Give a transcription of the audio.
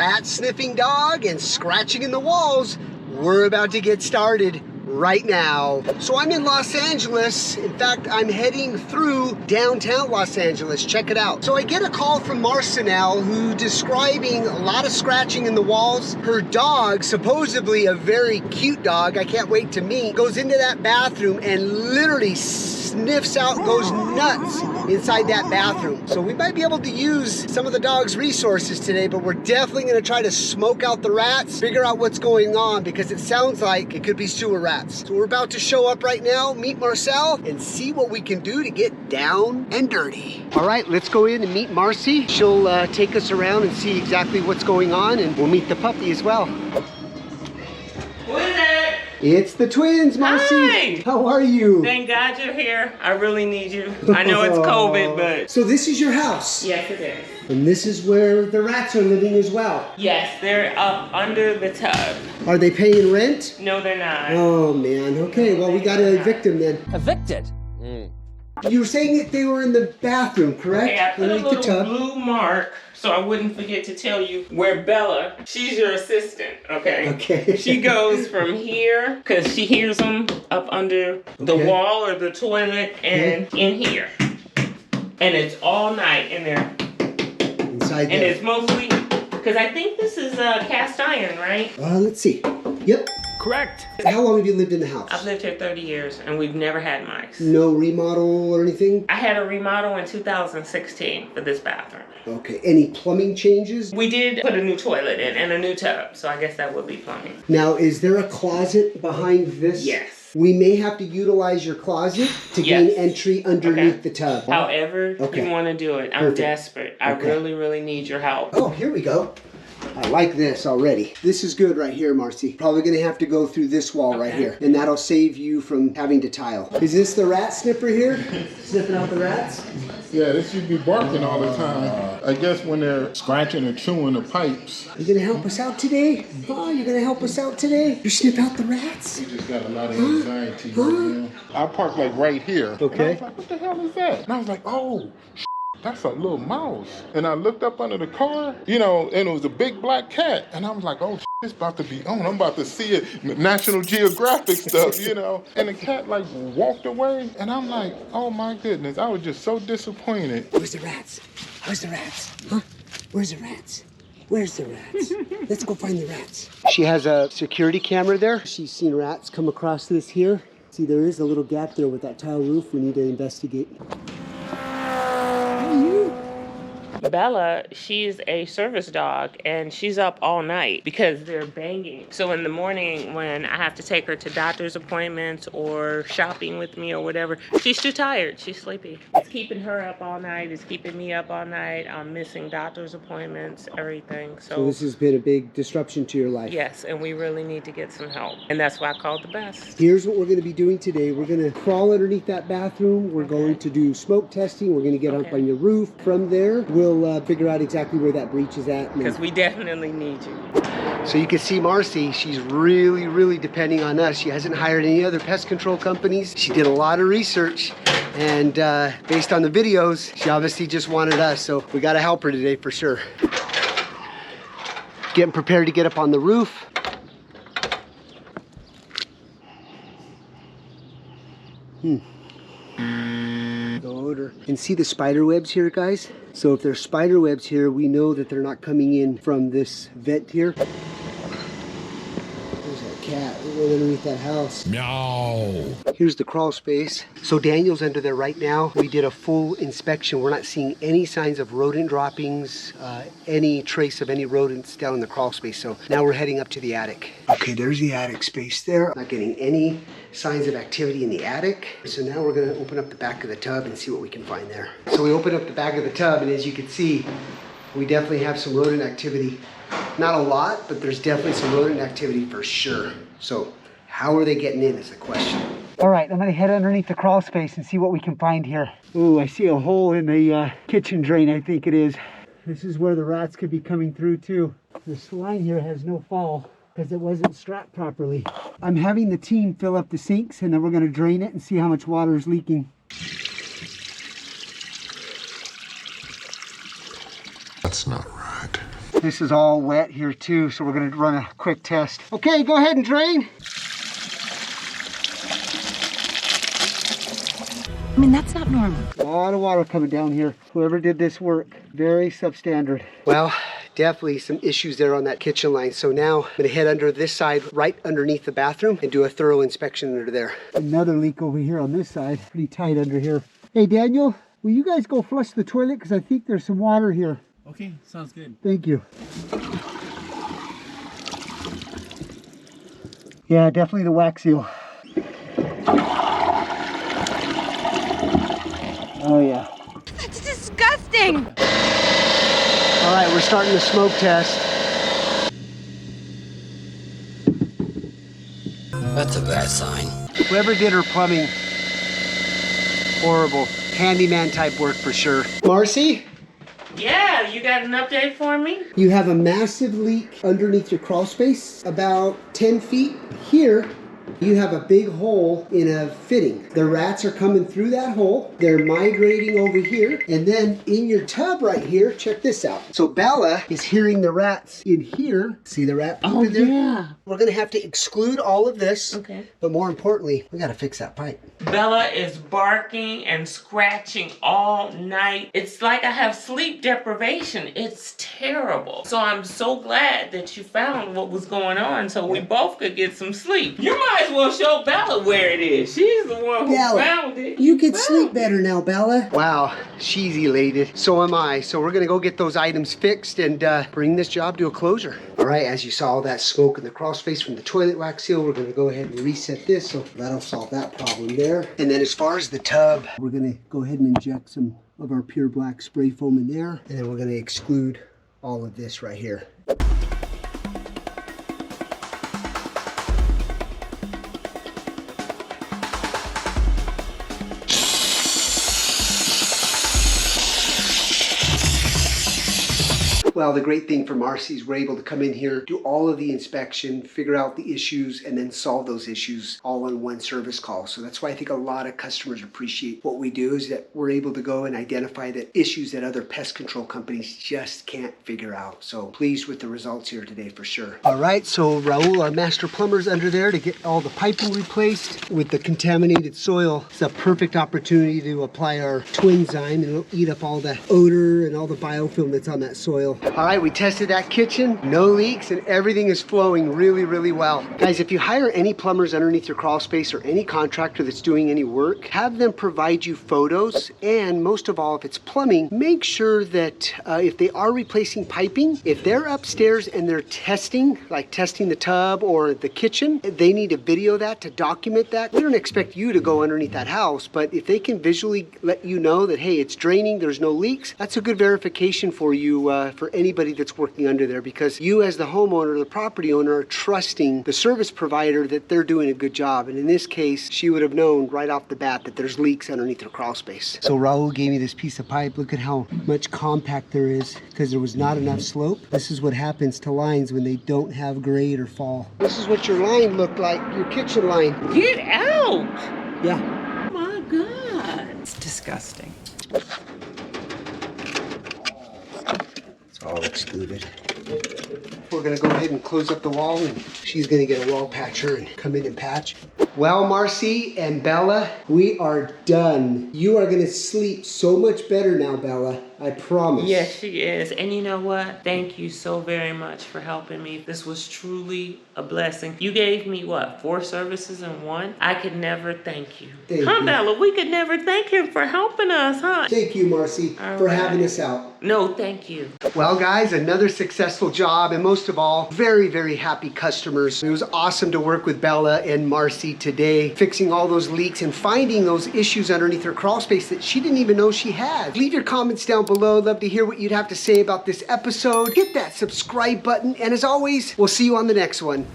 rat sniffing dog and scratching in the walls, we're about to get started right now. So I'm in Los Angeles. In fact, I'm heading through downtown Los Angeles. Check it out. So I get a call from Marcinelle, who describing a lot of scratching in the walls. Her dog, supposedly a very cute dog, I can't wait to meet, goes into that bathroom and literally sniffs out, goes nuts inside that bathroom. So we might be able to use some of the dog's resources today, but we're definitely gonna try to smoke out the rats, figure out what's going on, because it sounds like it could be sewer rats. So we're about to show up right now, meet Marcel, and see what we can do to get down and dirty. All right, let's go in and meet Marcy. She'll take us around and see exactly what's going on, and we'll meet the puppy as well. Who is it? It's the twins, Marcy. Hi. How are you? Thank God you're here. I really need you. I know it's COVID, but... So this is your house? Yes, it is. And this is where the rats are living as well? Yes, they're up under the tub. Are they paying rent? No, they're not. Oh, man. Okay, well, we gotta evict them then. Evicted? You were saying that they were in the bathroom, correct? Okay, I put a Underneath the little tub. blue mark so I wouldn't forget to tell you where Bella, she's your assistant, okay? Okay. She goes from here, because she hears them up under the Okay. wall or the toilet and in here. And it's all night in there. Inside And there. it's mostly, because I think this is cast iron, right? Let's see. Yep. Correct. How long have you lived in the house? I've lived here 30 years and we've never had mice. No remodel or anything? I had a remodel in 2016 for this bathroom. Okay. Any plumbing changes? We did put a new toilet in and a new tub, so I guess that would be plumbing. Now, is there a closet behind this? Yes. We may have to utilize your closet to gain Yes. entry underneath Okay. the tub. However Okay. you want to do it. I'm Perfect. desperate. I Okay. really, really need your help. Oh, here we go. I like this already. This is good right here, Marcy. Probably gonna have to go through this wall right Okay. here, and that'll save you from having to tile. Is this the rat sniffer here? Sniffing out the rats? Yeah, they should be barking all the time. I guess when they're scratching or chewing the pipes. You gonna help us out today? Oh, you're gonna help us out today? You sniff out the rats? We just got a lot of anxiety right now. I parked like right here. Okay. And I was like, what the hell is that? And I was like, oh, that's a little mouse. And I looked up under the car, you know, and it was a big black cat. And I was like, oh, it's about to be on. I'm about to see it. National Geographic stuff, you know. And the cat like walked away. And I'm like, oh my goodness. I was just so disappointed. Where's the rats? Where's the rats? Huh? Where's the rats? Where's the rats? Let's go find the rats. She has a security camera there. She's seen rats come across this here. See, there is a little gap there with that tile roof. We need to investigate. Bella, she's a service dog and she's up all night because they're banging. So in the morning when I have to take her to doctor's appointments or shopping with me or whatever, she's too tired, she's sleepy. It's keeping her up all night, it's keeping me up all night. I'm missing doctor's appointments, everything. So this has been a big disruption to your life. Yes, and we really need to get some help. And that's why I called the best. Here's what we're going to be doing today. We're going to crawl underneath that bathroom. We're going to do smoke testing. We're going to get up on your roof. From there, we'll figure out exactly where that breach is at. Because we definitely need you. So you can see Marcy, she's really, really depending on us. She hasn't hired any other pest control companies. She did a lot of research, and based on the videos, she obviously just wanted us. So we got to help her today for sure. Getting prepared to get up on the roof. The odor. And see the spider webs here, guys? So if there's spider webs here, we know that they're not coming in from this vent here. There's that cat right underneath that house. Meow. Here's the crawl space. So Daniel's under there right now. We did a full inspection. We're not seeing any signs of rodent droppings, any trace of any rodents down in the crawl space. So now we're heading up to the attic. Okay, there's the attic space there. Not getting any signs of activity in the attic. So now we're gonna open up the back of the tub and see what we can find there. So we open up the back of the tub, and as you can see, we definitely have some rodent activity. Not a lot, but there's definitely some rodent activity for sure. So how are they getting in is the question. All right, I'm gonna head underneath the crawl space and see what we can find here. Ooh, I see a hole in the kitchen drain, I think it is. This is where the rats could be coming through too. This line here has no fall because it wasn't strapped properly. I'm having the team fill up the sinks, and then we're gonna drain it and see how much water is leaking. That's not right. This is all wet here too, so we're gonna run a quick test. Okay, go ahead and drain. I mean, that's not normal. A lot of water coming down here. Whoever did this work, very substandard. Well, definitely some issues there on that kitchen line. So now I'm gonna head under this side, right underneath the bathroom, and do a thorough inspection under there. Another leak over here on this side, pretty tight under here. Hey Daniel, will you guys go flush the toilet? Because I think there's some water here. Okay, sounds good. Thank you. Yeah, definitely the wax seal. Oh yeah. That's disgusting. All right, we're starting the smoke test. That's a bad sign. Whoever did her plumbing, horrible. Handyman type work for sure. Marcy, Yeah, you got an update for me? you have a massive leak underneath your crawl space, about 10 feet. Here, you have a big hole in a fitting. The rats are coming through that hole. They're migrating over here. And then in your tub right here, check this out. So Bella is hearing the rats in here. See the rat poop in there? Yeah. We're gonna have to exclude all of this. Okay. But more importantly, we gotta fix that pipe. Bella is barking and scratching all night. It's like I have sleep deprivation. It's terrible. So I'm so glad that you found what was going on so we both could get some sleep. You might as well show Bella where it is. She's the one who Bella, found it. you can sleep better now, Bella. Wow, she's elated. So am I. So we're gonna go get those items fixed and bring this job to a closure. All right, as you saw all that smoke in the crawl space from the toilet wax seal, we're gonna go ahead and reset this, so that'll solve that problem there. And then as far as the tub, we're gonna go ahead and inject some of our pure black spray foam in there, and then we're gonna exclude all of this right here. Well, the great thing for Marcy is we're able to come in here, do all of the inspection, figure out the issues, and then solve those issues all in one service call. So that's why I think a lot of customers appreciate what we do, is that we're able to go and identify the issues that other pest control companies just can't figure out. So pleased with the results here today for sure. All right, so Raul, our master plumber, is under there to get all the piping replaced. With the contaminated soil, it's a perfect opportunity to apply our Twinzyme, and it'll eat up all the odor and all the biofilm that's on that soil. All right, we tested that kitchen, no leaks, and everything is flowing really, really well. Guys, if you hire any plumbers underneath your crawl space or any contractor that's doing any work, have them provide you photos, and most of all, if it's plumbing, make sure that if they are replacing piping, if they're upstairs and they're testing, like testing the tub or the kitchen, they need to video that to document that. We don't expect you to go underneath that house, but if they can visually let you know that, hey, it's draining, there's no leaks, that's a good verification for you, for anybody that's working under there, because you as the homeowner, the property owner, are trusting the service provider that they're doing a good job. And in this case, she would have known right off the bat that there's leaks underneath her crawl space. So Raul gave me this piece of pipe. Look at how much compact there is, because there was not enough slope. This is what happens to lines when they don't have grade or fall. This is what your line looked like, your kitchen line. Get out! Yeah. Oh my God. It's disgusting. All excluded. We're gonna go ahead and close up the wall, and she's gonna get a wall patcher and come in and patch. Well, Marcy and Bella, we are done. You are gonna sleep so much better now, Bella. I promise. Yes, she is. And you know what? Thank you so very much for helping me. This was truly a blessing. You gave me, what, 4 services in one? I could never thank you. Thank Huh, you. Bella? We could never thank him for helping us, huh? Thank you, Marcy, All for right. having us out. No, thank you. Well, guys, another successful job, and most of all, very, very happy customers. It was awesome to work with Bella and Marcy today, fixing all those leaks and finding those issues underneath her crawl space that she didn't even know she had. Leave your comments down below. Love to hear what you'd have to say about this episode. Hit that subscribe button, and as always, we'll see you on the next one.